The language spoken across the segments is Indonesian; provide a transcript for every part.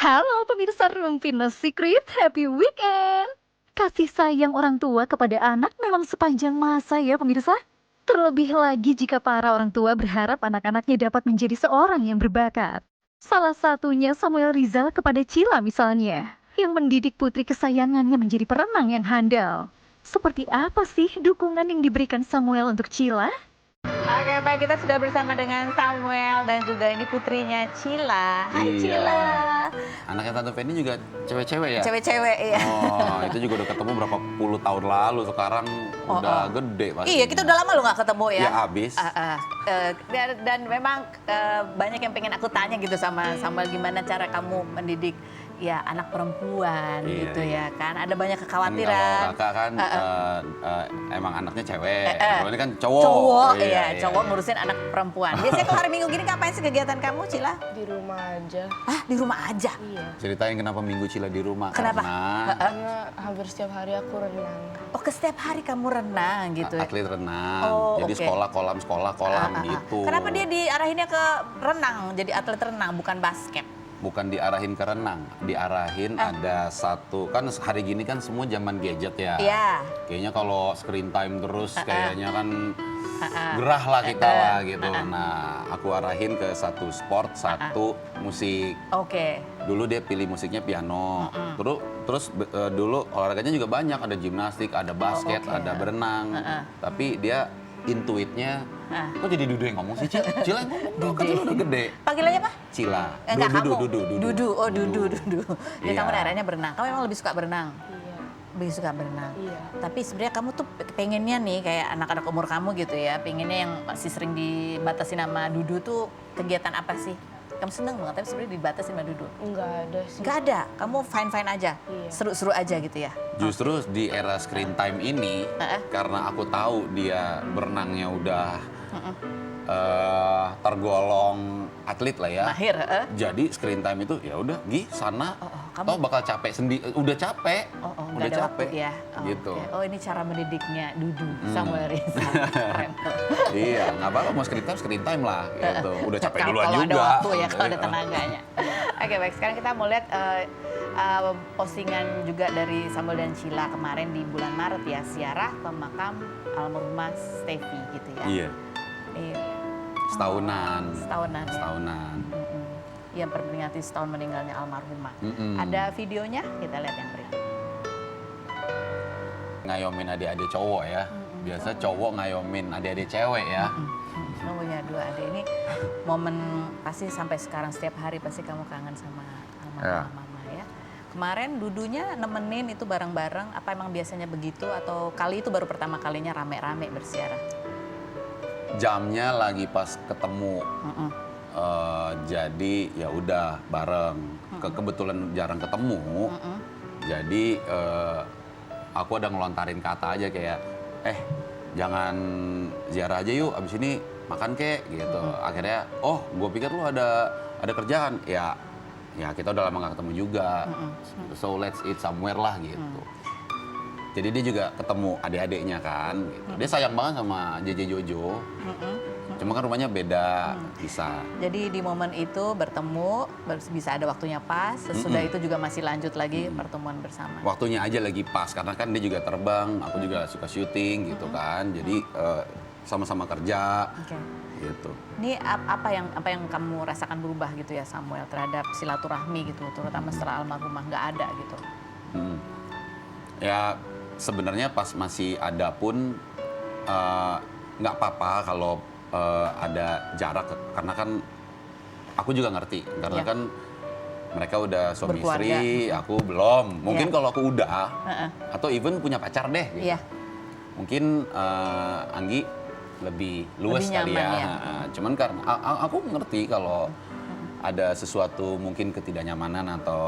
Halo pemirsa Rumpina Secret, happy weekend! Kasih sayang orang tua kepada anak memang sepanjang masa ya pemirsa. Terlebih lagi jika para orang tua berharap anak-anaknya dapat menjadi seorang yang berbakat. Salah satunya Samuel Rizal kepada Cila misalnya, yang mendidik putri kesayangannya menjadi perenang yang handal. Seperti apa sih dukungan yang diberikan Samuel untuk Cila? Oke, baik, kita sudah bersama dengan Samuel dan juga ini putrinya Cila. Hai Iya. Cila. Anaknya Tante Feni juga cewek-cewek ya? Cewek-cewek ya. Oh, itu juga udah ketemu berapa puluh tahun lalu, sekarang udah gede pasti. Iya, kita udah lama loh nggak ketemu ya. Ya abis. Dan memang banyak yang pengen aku tanya gitu sama Samuel, gimana cara kamu mendidik ya anak perempuan Iya, gitu iya. ya kan. Ada banyak Kan kekhawatiran. kalau kakak kan emang anaknya cewek, kalau ini kan cowok. Cowok, Iya, iya, iya, cowok iya. ngurusin anak perempuan. Biasanya kalau hari Minggu gini ngapain sih kegiatan kamu, Cila? Di rumah aja. Ah, di rumah aja. Iya. Ceritain kenapa Minggu Cila di rumah. Kenapa? Karena Karena hampir setiap hari aku renang. Oh, ke setiap hari kamu renang gitu ya? atlet renang. Oh, Jadi oke. sekolah kolam gitu. Kenapa dia diarahinnya ke renang, jadi atlet renang, bukan basket? Bukan diarahin ke renang, diarahin ada satu, kan hari gini kan semua zaman gadget ya. Iya. Kayaknya kalau screen time terus kayaknya kan gerah lah kita lah gitu. Nah, aku arahin ke satu sport, satu musik. Oke. Dulu dia pilih musiknya piano. Dulu olahraganya juga banyak, ada gimnastik, ada basket, oke. ada berenang. Tapi dia intuitnya, kok jadi Dudu yang ngomong sih, Cil? Cila yang ngomong, kan lu udah gede. Panggilannya apa? Cila. Enggak, kamu. Dudu. Dudu, oh Dudu. Ya, Iya. kamu daerahnya berenang. Kamu memang lebih suka berenang? Iya. Lebih suka berenang? Iya. Tapi sebenarnya kamu tuh pengennya nih, kayak anak-anak umur kamu gitu ya, pengennya yang masih sering dibatasi nama Dudu tuh kegiatan apa sih? Kamu seneng banget, tapi sebenarnya dibatasi sama Dudu? Enggak ada sih. Nggak ada, kamu fine-fine aja? Iya. Seru-seru aja gitu ya? Justru di era screen time ini, karena aku tahu dia berenangnya udah tergolong atlet lah ya. Mahir, Jadi screen time itu ya udah, Gi sana, kamu- toh bakal capek sendiri, udah capek, nggak udah ada capek, waktu ya? gitu. Oke. Oh, ini cara mendidiknya Dudu Samuel Rizal. Keren. Iya, nggak apa-apa mau screen time lah, gitu. Udah capek Kalau duluan juga. ada waktu ya, kalau ada Iya. tenaganya. Oke, baik. Sekarang kita mau lihat postingan juga dari Samuel dan Cila kemarin di bulan Maret ya, ziarah ke makam almarhumah Steffi gitu ya. Iya, Iya. setahunan. Setahunan ya. Setahunan. Yang memperingati setahun meninggalnya almarhumah. Mm-mm. Ada videonya, kita lihat yang berikut. Ngayomin adik-adik cowok ya. Biasa cowok ngayomin adik-adik cewek ya. Kamu punya dua adik ini, momen pasti sampai sekarang setiap hari pasti kamu kangen sama Ya. mama ya. Kemarin Dudunya nemenin itu bareng-bareng, apa emang biasanya begitu atau kali itu baru pertama kalinya rame-rame bersiarah? Jamnya lagi pas ketemu. Jadi ya udah bareng. Kebetulan jarang ketemu. Jadi aku ada ngelontarin kata aja kayak, jangan ziarah aja yuk, abis ini makan kek gitu. Akhirnya, oh gue pikir lu ada kerjaan. Ya kita udah lama gak ketemu juga. So let's eat somewhere lah gitu. Jadi dia juga ketemu adik-adiknya kan. Gitu. Dia sayang banget sama JJ Jojo. Cuma kan rumahnya beda, bisa. Jadi di momen itu bertemu, bisa ada waktunya pas, sesudah itu juga masih lanjut lagi pertemuan bersama. Waktunya aja lagi pas, karena kan dia juga terbang, aku juga suka syuting gitu kan. Jadi sama-sama kerja Oke. gitu. Ini apa yang kamu rasakan berubah gitu ya Samuel terhadap silaturahmi gitu, terutama setelah almarhumah nggak ada gitu. Ya sebenarnya pas masih ada pun nggak apa-apa kalau ada jarak, karena kan aku juga ngerti, karena Iya. kan mereka udah suami Berkeluarga. istri, aku belum. Mungkin Iya. kalau aku udah, atau even punya pacar deh gitu. Iya. Mungkin Anggi lebih luas Lebih kali nyaman ya. ya. Cuman karena aku ngerti kalau ada sesuatu mungkin ketidaknyamanan atau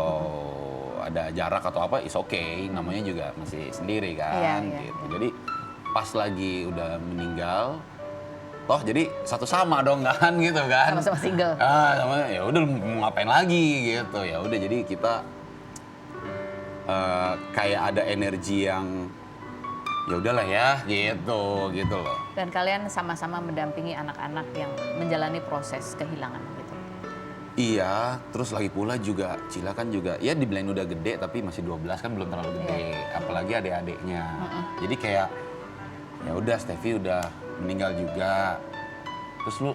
ada jarak atau apa, is okay. Namanya juga masih sendiri kan. Iya, iya, Gitu. Jadi pas lagi udah meninggal, toh jadi satu sama dong kan gitu kan. Sama-sama single. Sama ya udah mau ngapain lagi gitu. Ya udah jadi kita kayak ada energi yang ya udahlah ya gitu loh. Dan kalian sama-sama mendampingi anak-anak yang menjalani proses kehilangan gitu. Iya, terus lagi pula juga Cila kan juga ya dibilang udah gede tapi masih 12 kan belum terlalu gede, apalagi adik-adiknya. Jadi kayak ya udah Steffi udah meninggal juga. Terus lu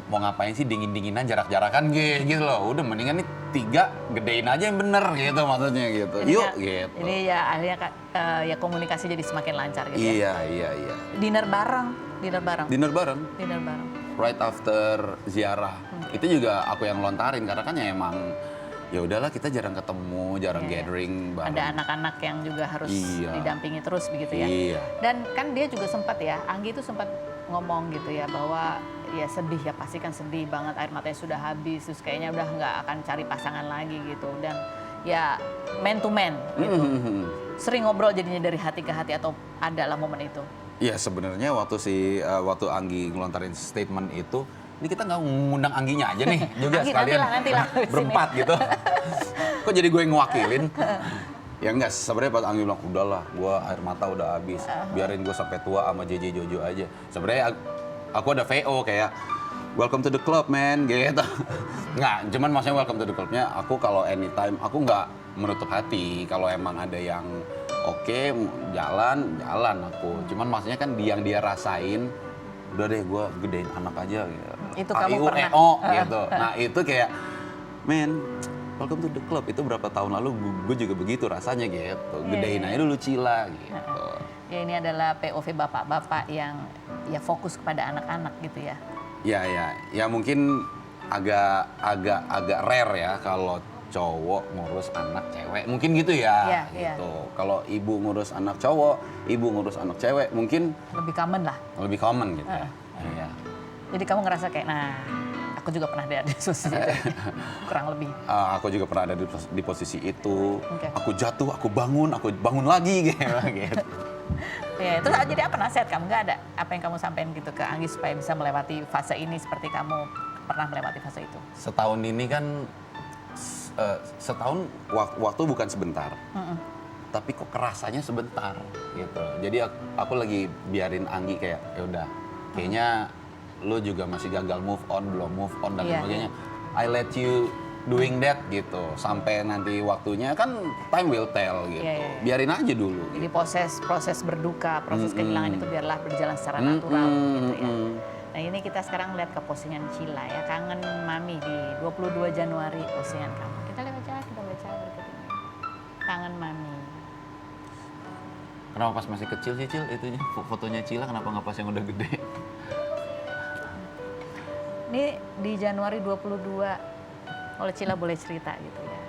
mau ngapain sih dingin-dinginan jarak-jarakan gitu loh. Udah mendingan nih 3 gedein aja yang bener gitu maksudnya gitu. Jadi Yuk kan- gitu. Jadi ya akhirnya ya komunikasi jadi semakin lancar gitu ya. Iya. Dinner bareng. Dinner bareng. Dinner bareng. Right after ziarah. Itu juga aku yang lontarin karena kan ya emang ya udahlah kita jarang ketemu, jarang Iya. gathering bareng. Ada anak-anak yang juga harus Iya. didampingi terus begitu ya. Iya. Dan kan dia juga sempat ya, Anggi itu sempat ngomong gitu ya bahwa ya sedih ya, pasti kan sedih banget, air matanya sudah habis, terus kayaknya udah nggak akan cari pasangan lagi gitu. Dan ya man to man gitu. Sering ngobrol jadinya dari hati ke hati atau ada lah momen itu. Ya sebenarnya waktu Anggi ngelontarin statement itu, ini kita nggak ngundang Angginya aja nih juga Anggi, sekalian nantilah di sini. berempat gitu. Kok jadi gue yang ngewakilin? Ya enggak, sebenarnya pas Anggi bilang udahlah, gue air mata udah habis, biarin gue sampai tua sama JJ Jojo aja. Sebenarnya aku ada VO kayak welcome to the club man gitu. Nggak, cuman maksudnya welcome to the clubnya aku kalau anytime aku nggak menutup hati kalau emang ada yang oke, jalan aku. Cuman maksudnya kan yang dia rasain, udah deh gue gedein anak aja gitu. Itu kamu pernah. Gitu. Nah itu kayak, men, welcome to the club. Itu berapa tahun lalu gue juga begitu rasanya gitu. Gedein aja dulu Cila gitu. Ya ini adalah POV bapak-bapak yang ya fokus kepada anak-anak gitu ya. Ya mungkin agak rare ya kalau cowok ngurus anak cewek, mungkin gitu ya. Iya. Gitu. Kalau ibu ngurus anak cowok, ibu ngurus anak cewek, mungkin Lebih common lah. lebih common gitu ya. Iya. Jadi kamu ngerasa kayak, nah aku juga pernah ada di posisi itu. Kurang lebih. Aku juga pernah ada di posisi itu. Oke. Aku jatuh, aku bangun lagi gitu. Ya, terus jadi apa nasihat kamu? Nggak ada apa yang kamu sampaikan gitu ke Anggi supaya bisa melewati fase ini seperti kamu pernah melewati fase itu? Setahun ini kan setahun waktu bukan sebentar. Tapi kok kerasanya sebentar gitu. Jadi aku lagi biarin Anggi kayak ya udah, kayaknya lo juga masih gagal move on, belum move on dan Iya, sebagainya. I let you doing that gitu. Sampai nanti waktunya kan time will tell gitu. Iya. Biarin aja dulu. Jadi proses berduka, proses kehilangan itu biarlah berjalan secara natural gitu ya. Nah ini kita sekarang lihat ke postingan Cila ya, kangen mami di 22 Januari postingan kamu. Kita baca berikut ini. Kangen mami. Kenapa pas masih kecil sih Cil itunya fotonya Cila, kenapa nggak pas yang udah gede? Ini di Januari 22, kalau Cila boleh cerita gitu ya.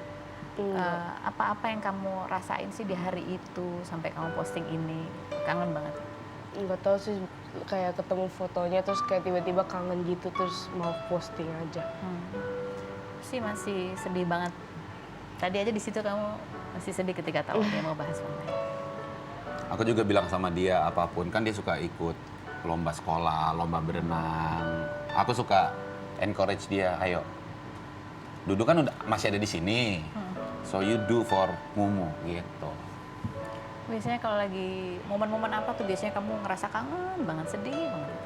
Apa-apa yang kamu rasain sih di hari itu sampai kamu posting ini? Kangen banget. Nggak tahu sih, kayak ketemu fotonya terus kayak tiba-tiba kangen gitu terus mau posting aja. Sih masih sedih banget. Tadi aja di situ kamu masih sedih ketika tahu dia mau bahas online. Aku juga bilang sama dia apapun, kan dia suka ikut lomba sekolah, lomba berenang. Aku suka encourage dia, ayo. Dudu kan udah masih ada di sini. So you do for Mumu gitu. Biasanya kalau lagi momen-momen apa tuh biasanya kamu ngerasa kangen banget, sedih banget?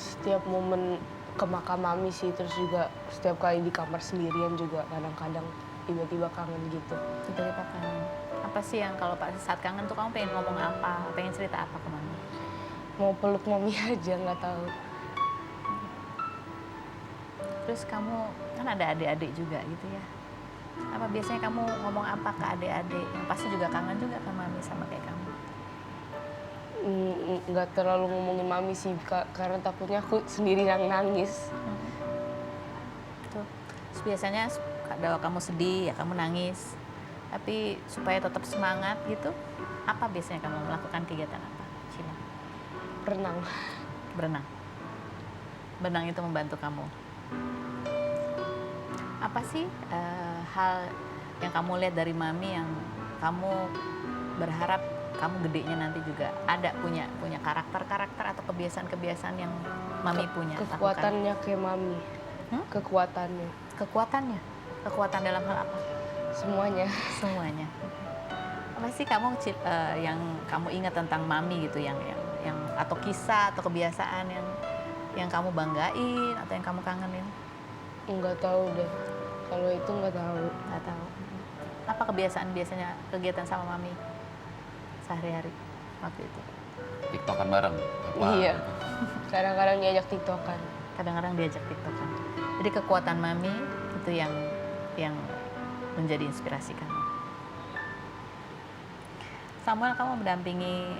Setiap momen ke makam mami sih, terus juga setiap kali di kamar sendirian juga kadang-kadang tiba-tiba kangen gitu. Tiba-tiba kangen. Apa sih yang kalau saat kangen tuh kamu pengen ngomong apa? Pengen cerita apa ke mami? Mau peluk mami aja, nggak tahu. Terus kamu kan ada adik-adik juga gitu ya. Apa biasanya kamu ngomong apa ke adik-adik? Yang pasti juga kangen juga ke mami sama kayak kamu. Nggak terlalu ngomongin mami sih, karena takutnya aku sendiri yang nangis. Tuh. Terus biasanya kalau kamu sedih ya kamu nangis. Tapi supaya tetap semangat gitu, apa biasanya kamu melakukan kegiatan apa? Cila? Renang. Berenang. Berenang itu membantu kamu. Apa sih hal yang kamu lihat dari mami yang kamu berharap kamu gedenya nanti juga ada punya karakter-karakter atau kebiasaan-kebiasaan yang mami punya? Kekuatannya kayak mami. Kekuatannya. Kekuatannya? Kekuatan dalam hal apa? Semuanya. Semuanya. Apa sih kamu yang kamu ingat tentang mami gitu, yang atau kisah atau kebiasaan yang kamu banggain atau yang kamu kangenin? Nggak tahu deh. Kalau itu nggak tahu. Nggak tahu. Apa kebiasaan biasanya kegiatan sama mami sehari-hari waktu itu? TikTokan bareng. Apa? Iya. Kadang-kadang diajak tiktokan. Kadang-kadang diajak tiktokan. Jadi kekuatan mami itu yang menjadi inspirasi kamu. Samuel, kamu mendampingi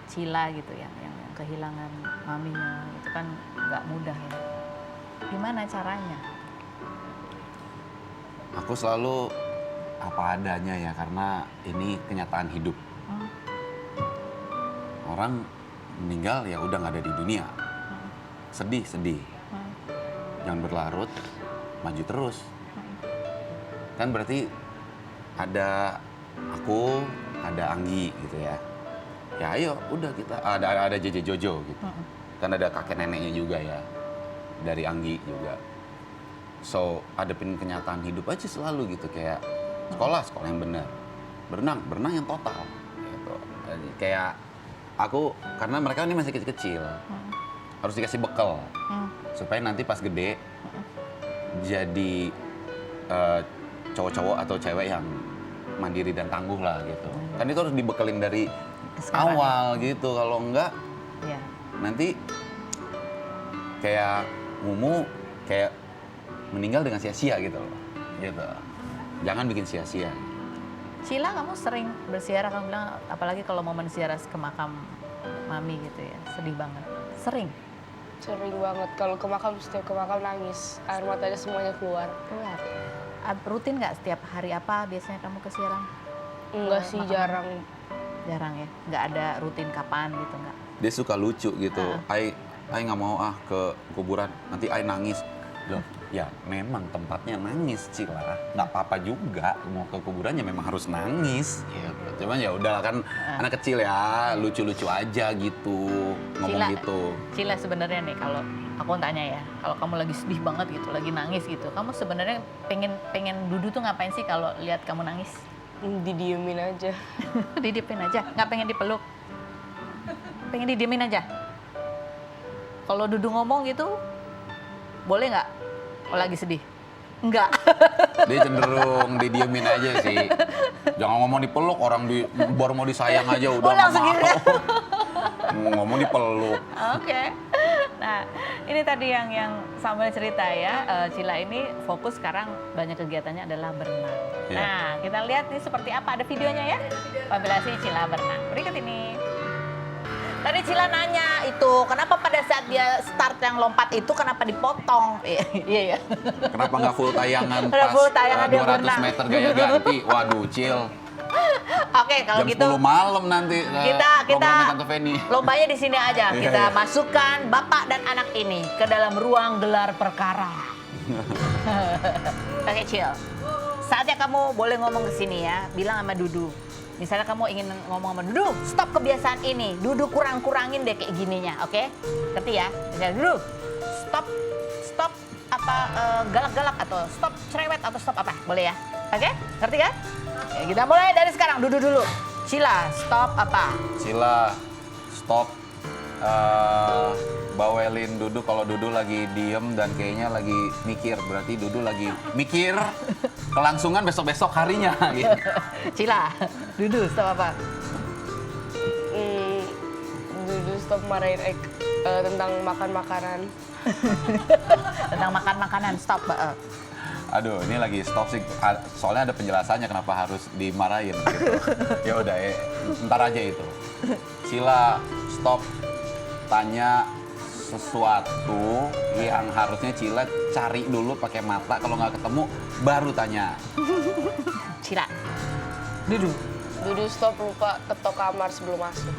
Cila gitu ya, yang kehilangan maminya itu kan nggak mudah ya. Gimana caranya? Aku selalu apa adanya ya, karena ini kenyataan hidup. Orang meninggal ya udah nggak ada di dunia. Sedih. Jangan berlarut, maju terus. Kan berarti ada aku, ada Anggi gitu ya. Ya ayo, udah kita ada JJ Jojo gitu. Kan ada kakek neneknya juga ya, dari Anggi juga. So hadapin kenyataan hidup aja selalu gitu, kayak sekolah yang benar, berenang yang total. Gitu. Jadi kayak aku, karena mereka ini masih kecil-kecil, harus dikasih bekal supaya nanti pas gede jadi cowok-cowok atau cewek yang mandiri dan tangguh lah gitu. Kan itu harus dibekelin dari Sekarang. awal gitu. Kalau enggak Ya. nanti kayak Mumu kayak meninggal dengan sia-sia gitu loh. Gitu. Jangan bikin sia-sia. Cila, kamu sering berziarah, kamu bilang apalagi kalau momen ziarah ke makam mami gitu ya, sedih banget. Sering? Sering banget. Kalau setiap ke makam nangis. Air matanya semuanya keluar. Keluar. Rutin nggak setiap hari apa biasanya kamu ke ziarah? Enggak sih, makam. jarang. Jarang ya? Nggak ada rutin kapan gitu nggak? Dia suka lucu gitu. Ai nggak mau ke kuburan, nanti Ai nangis. Loh, ya memang tempatnya nangis, Cila. Nggak apa-apa juga mau ke kuburannya memang harus nangis. Gitu. Cuman ya udahlah, kan anak kecil ya, lucu-lucu aja gitu, ngomong Cila, gitu. Cila sebenarnya nih, kalau aku tanya ya, kalau kamu lagi sedih banget gitu, lagi nangis gitu, kamu sebenarnya pengen Dudu tuh ngapain sih kalau lihat kamu nangis? Didiemin aja. Didiemin aja, nggak pengen dipeluk? Pengen didiemin aja? Kalau Dudu ngomong gitu, boleh nggak? Kalau lagi sedih? Enggak. Dia cenderung didiemin aja sih. Jangan ngomong dipeluk, orang baru mau disayang aja udah nggak langsung mau. gitu ya? Ngomong dipeluk. Oke. Nah, ini tadi yang Samuel cerita ya, Cila ini fokus sekarang banyak kegiatannya adalah berenang. Iya. Nah, kita lihat nih seperti apa, ada videonya ya? Kompilasi Cila berenang. Berikut ini. Tadi Cila nanya itu, kenapa pada saat dia start yang lompat itu kenapa dipotong? Iya, iya. Kenapa nggak full tayangan Udah pas full tayangan dia 200 berenang. meter gaya ganti? Waduh, Cil. Oke, kalau Jam gitu 10 malam nanti kita programnya Tante Feni. lombanya di sini aja. Iya, Kita iya. masukkan bapak dan anak ini ke dalam ruang gelar perkara. Oke, Cil. Saatnya kamu boleh ngomong ke sini ya, bilang sama Dudu. Misalnya kamu ingin ngomong sama Dudu, stop kebiasaan ini. Dudu kurangin deh kayak gininya, oke? Ngerti ya? Misalnya Dudu, stop apa galak-galak atau stop cerewet atau stop apa? Boleh ya? Oke? Ngerti kan? Oke, kita mulai dari sekarang. Dudu dulu. Cila, stop apa? Cila, stop bawelin Dudu kalau Dudu lagi diem dan kayaknya lagi mikir. Berarti Dudu lagi mikir kelangsungan besok-besok harinya. Gitu. Cila, Dudu stop apa? Dulu stop marahin tentang makan makanan. Tentang makan makanan, stop. Aduh, ini lagi stop sih. Soalnya ada penjelasannya kenapa harus dimarahin. Gitu. Ya udah, ntar aja itu. Cila, stop tanya sesuatu yang harusnya Cila cari dulu pakai mata. Kalau nggak ketemu, baru tanya. Cila, Dudu. Dulu stop lupa ketok kamar sebelum masuk.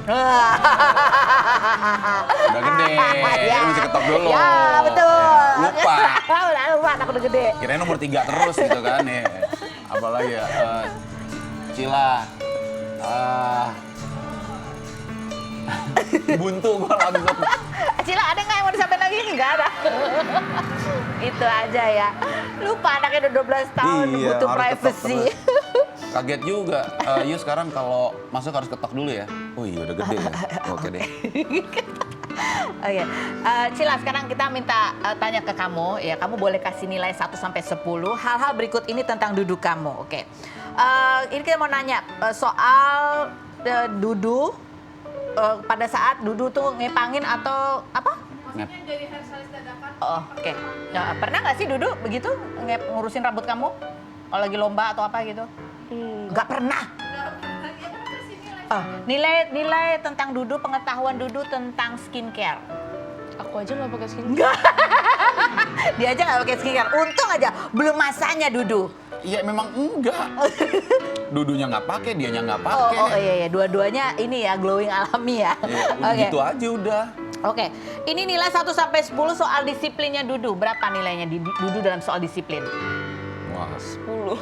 Udah gede, dia mesti ketok dulu. Ya, betul. Lupa. Udah lupa, aku udah gede. Kirain nomor 3 terus gitu kan ya. Apalagi ya, Cila. Buntu gua langsung. Cila, ada nggak yang mau disampaikan lagi? Nggak ada. Itu aja ya. Lupa anaknya udah 12 tahun, Iya, butuh harus ketok privacy. terus. Kaget juga. Yuk sekarang kalau masuk harus ketok dulu ya. Oh iya udah gede ya. Oke deh. Oke, Cila sekarang kita minta tanya ke kamu ya. Kamu boleh kasih nilai 1 sampai 10 hal-hal berikut ini tentang Dudu kamu. Oke. Ini kita mau nanya soal Dudu pada saat Dudu tuh ngepangin atau apa? Ngep. Oh, oke. Nah, pernah nggak sih Dudu begitu ngurusin rambut kamu? Kalau lagi lomba atau apa gitu? Nggak pernah. Nilai tentang Dudu, pengetahuan Dudu tentang skincare. Aku aja nggak pakai skincare. Dia aja nggak pakai skincare. Untung aja belum masanya Dudu. Iya memang enggak. Dudunya nggak pakai, dianya nggak Oh, pakai. oh iya, dua-duanya ini ya glowing alami ya. Iya, Oke. gitu aja udah. Oke, ini nilai 1 sampai 10 soal disiplinnya Dudu. Berapa nilainya di Dudu dalam soal disiplin? Wah, 10.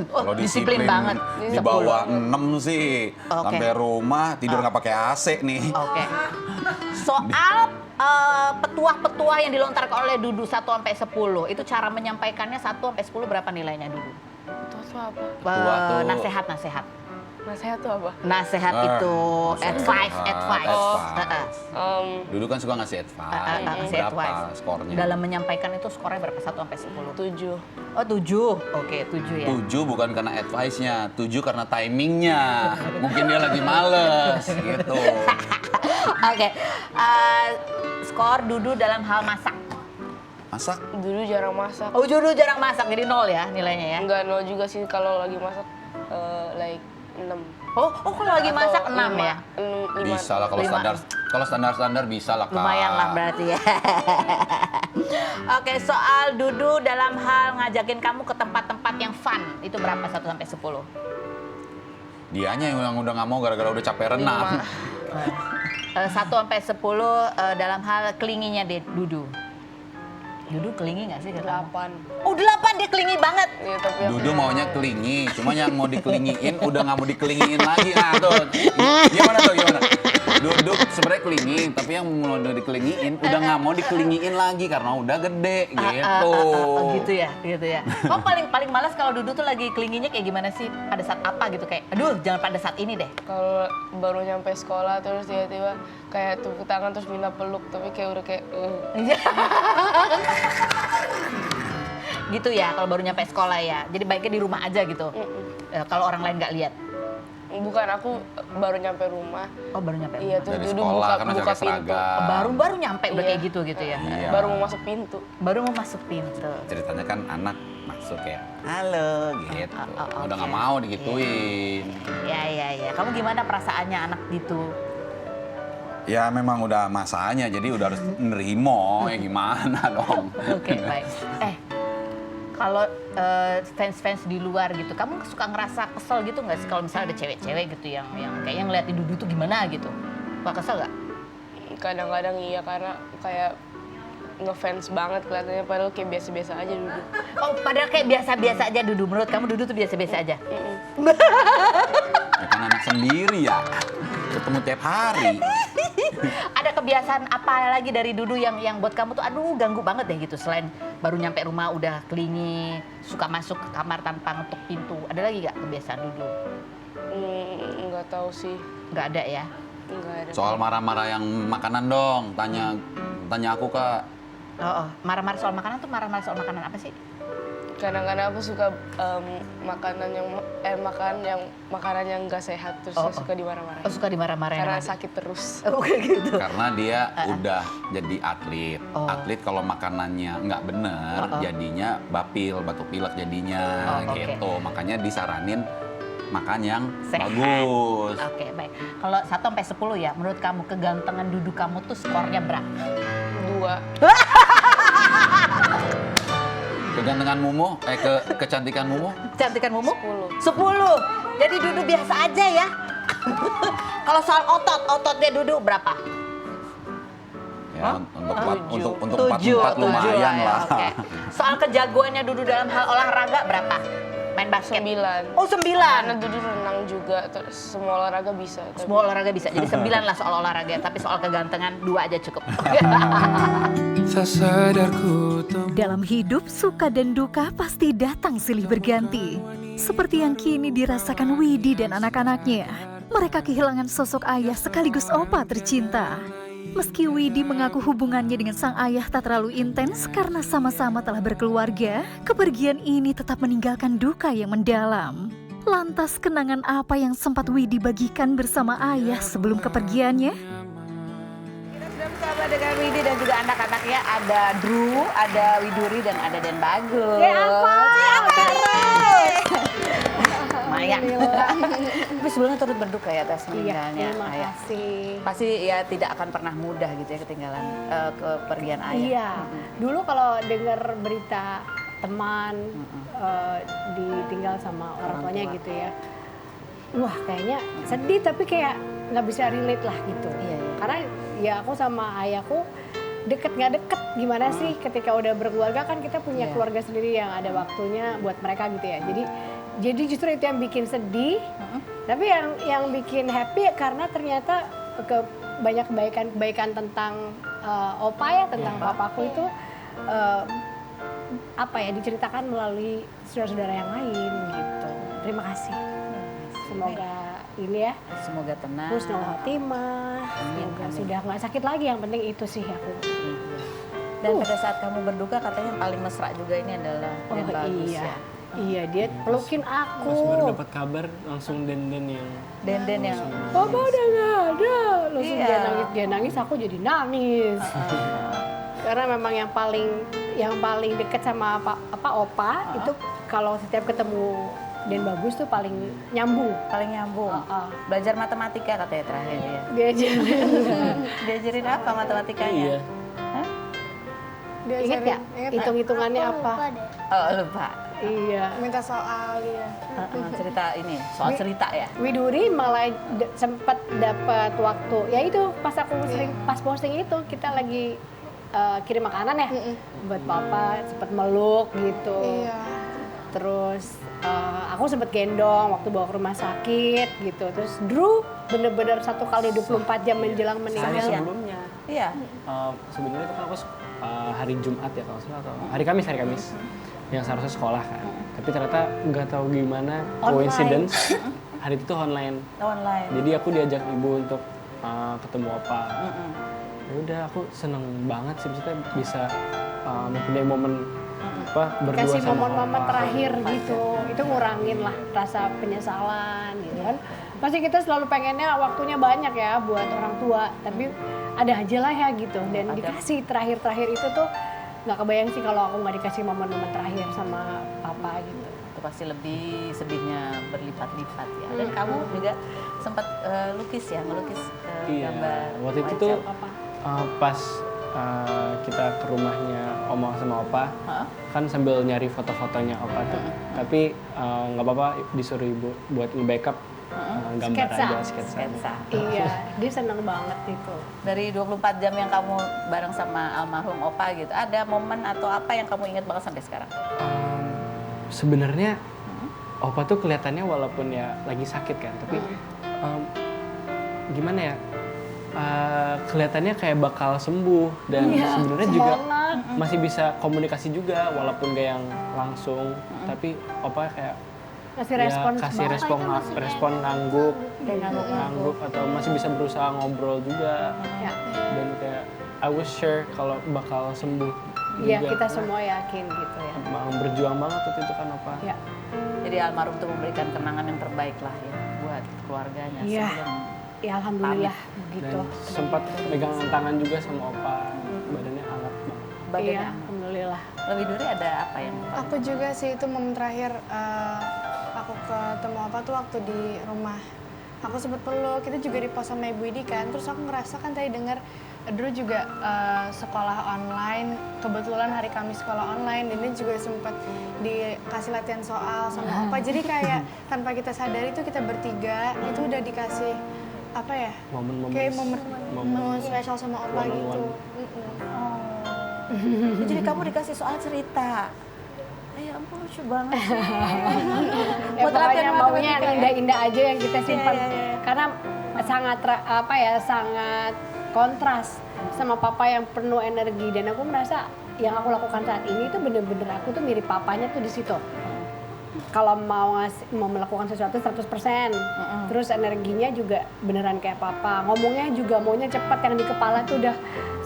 kalau disiplin banget. di bawah 6 sih. Oke. Sampai rumah tidur nggak pakai AC nih. Oke. Soal petuah-petuah yang dilontarkan oleh Dudu 1 sampai 10, itu cara menyampaikannya 1 sampai 10 berapa nilainya Dudu? Itu tuh apa? Petuah tuh- Nasihat. Nasihat tuh apa? Nasihat itu advice. Dulu kan suka ngasih advice. Ngasih Berapa advice. skornya? Dalam menyampaikan itu skornya berapa? 1 sampai 10? 7. Oh 7, oke 7 ya. 7 bukan karena advice-nya, 7 karena timingnya. Mungkin dia lagi males gitu. Oke, skor Dudu dalam hal masak. Masak? Dulu jarang masak. Oh Dudu jarang masak, jadi 0 ya nilainya ya? Enggak 0 juga sih kalau lagi masak like 6. Oh kalau lagi masak 6 ya? Bisa lah kalau Lima. standar bisa lah Kak. Lumayan lah berarti ya. Oke, soal Dudu dalam hal ngajakin kamu ke tempat-tempat yang fun, itu berapa 1 sampai 10? Dianya yang udah nggak mau gara-gara udah capek renang. 1 sampai 10 dalam hal kelinginya Dudu. Dudu kelingi nggak sih? ke kamu? 8. Oh 8, dia kelingi banget. Iya, tapi aku Dudu maunya kelingi, cuma yang mau dikelingiin udah nggak mau dikelingiin lagi. Nah tuh, gimana tuh gimana? Dudu sebenarnya kelingi, tapi yang mau dikelingiin udah nggak mau dikelingiin lagi karena udah gede gitu. Gitu ya. Oh paling malas kalau Dudu tuh lagi kelinginya kayak gimana sih? Pada saat apa gitu kayak, aduh jangan pada saat ini deh. kalau baru nyampe sekolah terus tiba-tiba kayak tepuk tangan terus minta peluk tapi kayak udah kayak Gitu ya kalau baru nyampe sekolah ya. Jadi baiknya di rumah aja gitu. Kalau orang lain nggak lihat. bukan aku baru nyampe rumah. Oh baru nyampe. Iya rumah. tuh Dari dulu sekolah buka kan masih buka pakai pintu. seragam. Baru nyampe udah Iya. kayak gitu ya. Iya. Baru mau masuk pintu. Baru mau masuk pintu. Ceritanya kan anak masuk kayak halo gitu. Udah nggak oke. mau digituin. Ya. Kamu gimana perasaannya anak gitu? Ya memang udah masanya, jadi udah harus nerimo, ya gimana dong. Oke, baik. Kalau fans-fans di luar gitu, kamu suka ngerasa kesel gitu nggak sih kalau misalnya ada cewek-cewek gitu yang kayaknya ngeliatin Dudu tuh gimana gitu? Suka kesel nggak? Kadang-kadang iya karena kayak ngefans banget kelihatannya padahal kayak biasa-biasa aja dulu. Oh, padahal kayak biasa-biasa aja Dudu. Menurut kamu Dudu tuh biasa-biasa aja? Ya kan anak sendiri ya, ketemu tiap hari. Ada kebiasaan apa lagi dari Dudu yang buat kamu tuh aduh ganggu banget deh gitu, selain baru nyampe rumah udah kelingi, suka masuk ke kamar tanpa ngetuk pintu. Ada lagi gak kebiasaan Dudu? Nggak tahu sih, Nggak ada ya? nggak ada. Soal marah-marah yang makanan dong, tanya aku Kak. Oh, marah-marah soal makanan tuh marah-marah soal makanan apa sih? Kadang-kadang aku suka makanan yang nggak sehat terus Oh, suka dimarah-marahin. Oh, suka dimarah-marahin. Karena sama- sakit terus. Oh, kayak gitu. Karena dia udah jadi atlet. Oh. Atlet kalau makanannya nggak bener, jadinya bapil, batuk pilek jadinya Oh, oke. gitu. Makanya disaranin makan yang Sehat. bagus. Oke, baik. Kalau 1 sampai 10 ya, menurut kamu kegantengan Dudu kamu tuh skornya berapa? 2. Kegantengan Mumu, kecantikan Mumu, Kecantikan Mumu? 10. 10. Jadi Dudu biasa aja ya. Kalau soal ototnya Dudu berapa? ya untuk 7, 4 lumayan lah. Oke. Soal kejagoannya Dudu dalam hal olahraga berapa? Main basket? 9. Oh, 9. Karena dulu renang juga, terus semua olahraga bisa. tapi- Semua olahraga bisa. Jadi 9 lah soal olahraga, tapi soal kegantengan 2 aja cukup. Tak sadar ku temukan Dalam hidup, suka dan duka pasti datang silih berganti. Seperti yang kini dirasakan Widi dan anak-anaknya. Mereka kehilangan sosok ayah sekaligus opa tercinta. Meski Widi mengaku hubungannya dengan sang ayah tak terlalu intens karena sama-sama telah berkeluarga, kepergian ini tetap meninggalkan duka yang mendalam. Lantas kenangan apa yang sempat Widi bagikan bersama ayah sebelum kepergiannya? Kita sudah bersama dengan Widi dan juga anak-anaknya. Ada Drew, ada Widuri, dan ada Den Bagus. Ya Maya. Tapi sebelumnya turut berduka ya atas meninggalnya terima ayah. kasih. Pasti ya tidak akan pernah mudah gitu ya ketinggalan kepergian ayah. Iya, dulu kalau dengar berita teman ditinggal sama orang tuanya tua. gitu ya, wah kayaknya sedih tapi kayak nggak bisa relate lah gitu. Iya. Karena ya aku sama ayahku deket nggak deket gimana sih ketika udah berkeluarga kan kita punya Iya. keluarga sendiri yang ada waktunya buat mereka gitu ya. Jadi justru itu yang bikin sedih. Tapi yang bikin happy karena ternyata banyak kebaikan tentang opa ya, tentang papaku itu apa ya diceritakan melalui saudara-saudara yang lain gitu. Terima kasih. Semoga ini ya Semoga tenang. husnul khotimah. Semoga amin. sudah nggak sakit lagi, yang penting itu sih aku. Dan pada saat kamu berduka katanya yang paling mesra juga ini adalah Den Bagus iya. ya. Iya, dia pelukin aku. Pas baru dapat kabar langsung Den-Den yang Den yang Papa udah nggak ada. Langsung Iya. dia nangis, aku jadi nangis. Karena memang yang paling dekat sama opa itu kalau setiap ketemu Den Bagus tuh paling nyambung. paling nyambung. Belajar matematika katanya terakhir ya. Diajarin apa matematikanya? iya. Ingat ya hitung-hitungannya apa? Oh lupa. Iya. Minta soal ya. Cerita ini soal cerita ya. Widuri malah sempat dapat waktu. Ya itu pas aku pas posting itu kita lagi kirim makanan ya buat papa, sempat meluk gitu. Iya. Terus aku sempat gendong waktu bawa ke rumah sakit gitu. Terus Drew bener-bener 1 kali 24 jam menjelang Hari meninggal. sebelumnya. Iya. Sebenarnya itu kan aku hari Jumat ya kalau nggak salah, atau hari Kamis yang seharusnya sekolah kan. Tapi ternyata nggak tahu gimana coincidence hari itu tuh online. Online. Jadi aku diajak ibu untuk ketemu opa. Ya udah aku seneng banget sih maksudnya bisa mempunyai momen berdua Kasih sama momen-momen opa. terakhir gitu. Itu ngurangin lah rasa penyesalan gitu kan. Pasti kita selalu pengennya waktunya banyak ya buat orang tua, tapi ada aja lah ya gitu. Dan dikasih terakhir-terakhir itu tuh nggak kebayang sih kalau aku nggak dikasih momen-momen terakhir sama papa gitu. Itu pasti lebih sedihnya berlipat-lipat ya. Dan kamu juga sempat lukis ya, melukis Iya, gambar waktu itu wajah tuh Papa. pas kita ke rumahnya oma sama opa, kan sambil nyari foto-fotonya opa tuh. Tapi nggak apa-apa disuruh ibu buat nge-backup gambar Sketsa. aja, sketsa. sketsa. Iya, dia seneng banget itu. Dari 24 jam yang kamu bareng sama almarhum opa gitu, ada momen atau apa yang kamu ingat banget sampai sekarang? Sebenarnya opa tuh kelihatannya walaupun ya lagi sakit kan, tapi gimana ya? Kelihatannya kayak bakal sembuh dan sebenarnya juga masih bisa komunikasi juga walaupun gak yang langsung, tapi opa kayak Kasih respon kasih respon ngangguk atau masih bisa berusaha ngobrol juga Ya. dan kayak I was sure kalau bakal sembuh Iya, juga. kita semua yakin gitu ya. Emang berjuang banget waktu itu kan opa. Ya. Jadi almarhum tuh memberikan kenangan yang terbaik lah ya buat keluarganya Iya. sebelum Ya alhamdulillah begitu. Dan sempat megang tangan juga sama opa, badannya hangat banget. badannya. Iya, alhamdulillah. Lebih dulu ada apa yang Aku juga sih itu momen terakhir aku ketemu apa tuh waktu di rumah. Aku sempet peluk, kita juga di pos sama Ibu Idi kan. Terus aku ngerasa kan tadi dengar Drew juga sekolah online. Kebetulan hari Kamis sekolah online dan dia juga sempet dikasih latihan soal sama Opa. Jadi kayak tanpa kita sadari itu kita bertiga itu udah dikasih apa ya? Momen-momen Kayak momen spesial sama Opa one on gitu. one. Jadi kamu dikasih soal cerita. Ya ampun lucu banget. Ya Buat pokoknya latihan maunya yang matematika ya. indah-indah aja yang kita simpan. Iya. Karena sangat sangat kontras sama papa yang penuh energi dan aku merasa yang aku lakukan saat ini itu bener-bener aku tuh mirip papanya tuh di situ. kalau mau melakukan sesuatu 100%. Terus energinya juga beneran kayak papa. Ngomongnya juga maunya cepat, yang di kepala tuh udah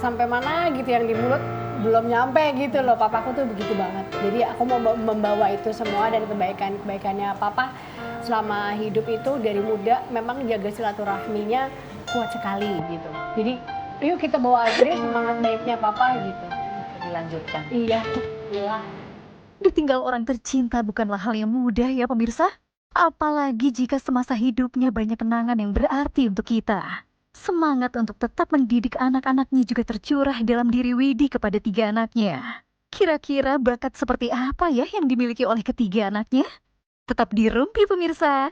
sampai mana gitu, yang di mulut belum nyampe gitu loh. Papaku tuh begitu banget. Jadi aku mau membawa itu semua, dan kebaikannya papa selama hidup itu dari muda memang jaga silaturahminya kuat sekali gitu. Jadi yuk kita bawa aja deh semangat baiknya papa gitu. Dilanjutkan. Iya. Iya. Ditinggal orang tercinta bukanlah hal yang mudah ya pemirsa. Apalagi jika semasa hidupnya banyak kenangan yang berarti untuk kita. Semangat untuk tetap mendidik anak-anaknya juga tercurah dalam diri Widi kepada 3 anaknya. Kira-kira bakat seperti apa ya yang dimiliki oleh ketiga anaknya? Tetap di Rumpi pemirsa.